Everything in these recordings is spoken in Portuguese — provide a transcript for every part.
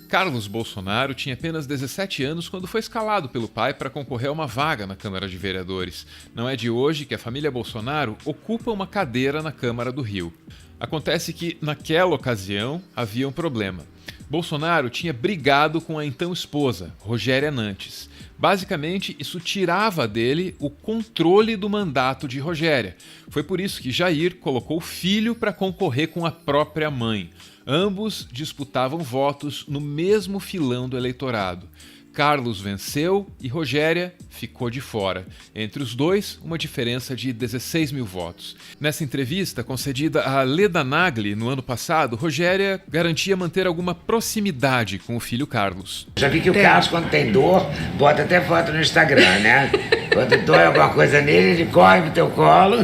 Carlos Bolsonaro tinha apenas 17 anos quando foi escalado pelo pai para concorrer a uma vaga na Câmara de Vereadores. Não é de hoje que a família Bolsonaro ocupa uma cadeira na Câmara do Rio. Acontece que, naquela ocasião, havia um problema. Bolsonaro tinha brigado com a então esposa, Rogéria Nantes. Basicamente, isso tirava dele o controle do mandato de Rogéria. Foi por isso que Jair colocou o filho para concorrer com a própria mãe. Ambos disputavam votos no mesmo filão do eleitorado. Carlos venceu e Rogéria ficou de fora. Entre os dois, uma diferença de 16 mil votos. Nessa entrevista concedida a Leda Nagli no ano passado, Rogéria garantia manter alguma proximidade com o filho Carlos. Já vi que o Carlos, quando tem dor, bota até foto no Instagram, né? Quando dói alguma coisa nele, ele corre pro teu colo.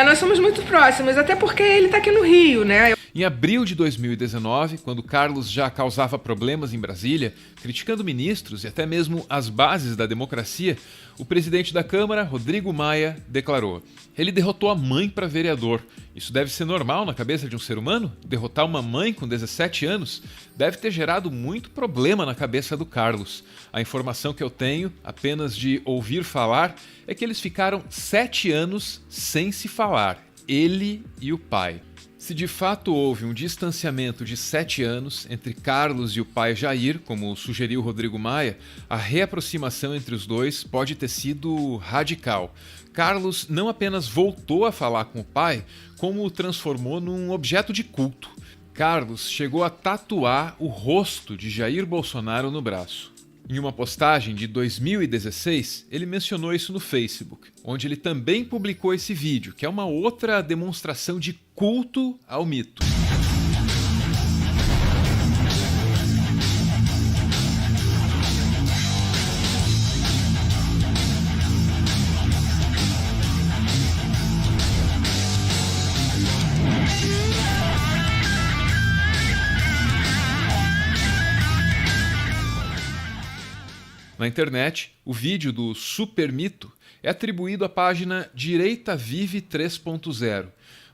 Nós somos muito próximos, até porque ele tá aqui no Rio, né? Em abril de 2019, quando Carlos já causava problemas em Brasília, criticando ministros e até mesmo as bases da democracia, o presidente da Câmara, Rodrigo Maia, declarou: ele derrotou a mãe para vereador. Isso deve ser normal na cabeça de um ser humano? Derrotar uma mãe com 17 anos deve ter gerado muito problema na cabeça do Carlos. A informação que eu tenho, apenas de ouvir falar, é que eles ficaram 7 anos sem se falar, ele e o pai. Se de fato houve um distanciamento de 7 anos entre Carlos e o pai Jair, como sugeriu Rodrigo Maia, a reaproximação entre os dois pode ter sido radical. Carlos não apenas voltou a falar com o pai, como o transformou num objeto de culto. Carlos chegou a tatuar o rosto de Jair Bolsonaro no braço. Em uma postagem de 2016, ele mencionou isso no Facebook, onde ele também publicou esse vídeo, que é uma outra demonstração de culto ao mito. Na internet, o vídeo do Super Mito é atribuído à página Direita Vive 3.0.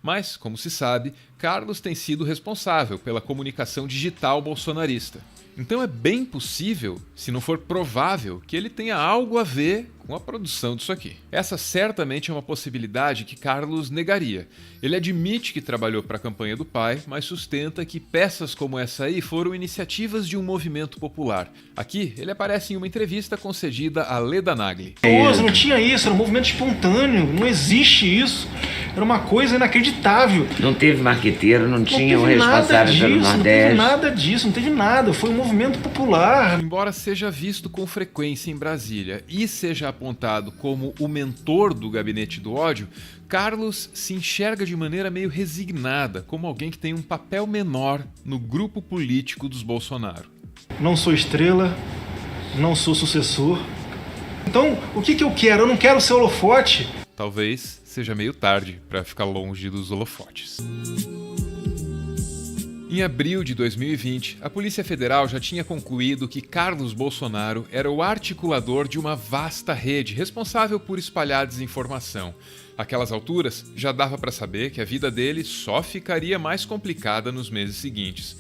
Mas, como se sabe, Carlos tem sido responsável pela comunicação digital bolsonarista. Então é bem possível, se não for provável, que ele tenha algo a ver com a produção disso aqui. Essa certamente é uma possibilidade que Carlos negaria. Ele admite que trabalhou para a campanha do pai, mas sustenta que peças como essa aí foram iniciativas de um movimento popular. Aqui, ele aparece em uma entrevista concedida a Leda Nagli. Não tinha isso, era um movimento espontâneo, não existe isso. Era uma coisa inacreditável. Não teve marqueteiro, não tinha um responsável pelo Nordeste. Não teve nada disso, não teve nada. Foi um movimento popular. Embora seja visto com frequência em Brasília e seja apontado como o mentor do gabinete do ódio, Carlos se enxerga de maneira meio resignada, como alguém que tem um papel menor no grupo político dos Bolsonaro. Não sou estrela, não sou sucessor. Então, o que eu quero? Eu não quero ser holofote. Talvez seja meio tarde para ficar longe dos holofotes. Em abril de 2020, a Polícia Federal já tinha concluído que Carlos Bolsonaro era o articulador de uma vasta rede responsável por espalhar desinformação. Àquelas alturas, já dava para saber que a vida dele só ficaria mais complicada nos meses seguintes.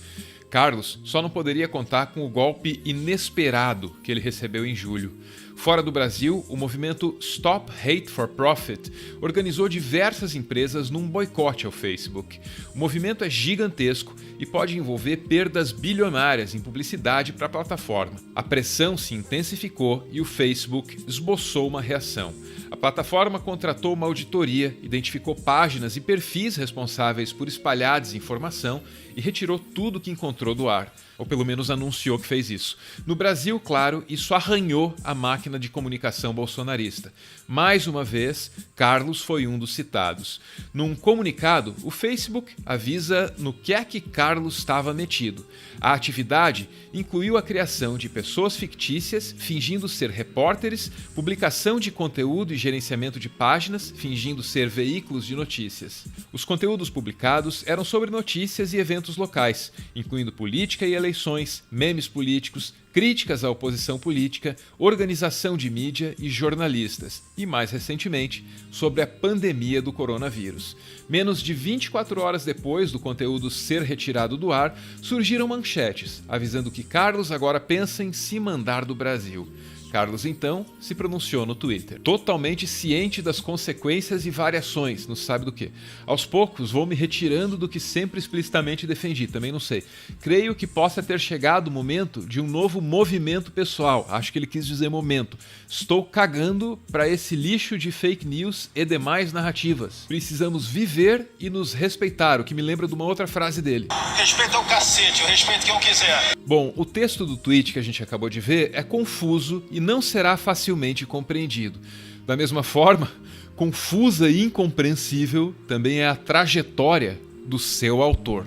Carlos só não poderia contar com o golpe inesperado que ele recebeu em julho. Fora do Brasil, o movimento Stop Hate for Profit organizou diversas empresas num boicote ao Facebook. O movimento é gigantesco e pode envolver perdas bilionárias em publicidade para a plataforma. A pressão se intensificou e o Facebook esboçou uma reação. A plataforma contratou uma auditoria, identificou páginas e perfis responsáveis por espalhar desinformação e retirou tudo que encontrou do ar. Ou pelo menos anunciou que fez isso. No Brasil, claro, isso arranhou a máquina de comunicação bolsonarista. Mais uma vez, Carlos foi um dos citados. Num comunicado, o Facebook avisa no que é que Carlos estava metido. A atividade incluiu a criação de pessoas fictícias, fingindo ser repórteres, publicação de conteúdo e gerenciamento de páginas, fingindo ser veículos de notícias. Os conteúdos publicados eram sobre notícias e eventos locais, incluindo política e eleições, memes políticos, críticas à oposição política, organização de mídia e jornalistas, e mais recentemente, sobre a pandemia do coronavírus. Menos de 24 horas depois do conteúdo ser retirado do ar, surgiram manchetes, avisando que Carlos agora pensa em se mandar do Brasil. Carlos, então, se pronunciou no Twitter, totalmente ciente das consequências e variações, não se sabe do que. Aos poucos, vou me retirando do que sempre explicitamente defendi, também não sei. Creio que possa ter chegado o momento de um novo movimento pessoal, acho que ele quis dizer momento. Estou cagando para esse lixo de fake news e demais narrativas. Precisamos viver e nos respeitar, o que me lembra de uma outra frase dele. Respeita o cacete, eu respeito quem eu quiser. Bom, o texto do tweet que a gente acabou de ver é confuso e não será facilmente compreendido. Da mesma forma, confusa e incompreensível também é a trajetória do seu autor.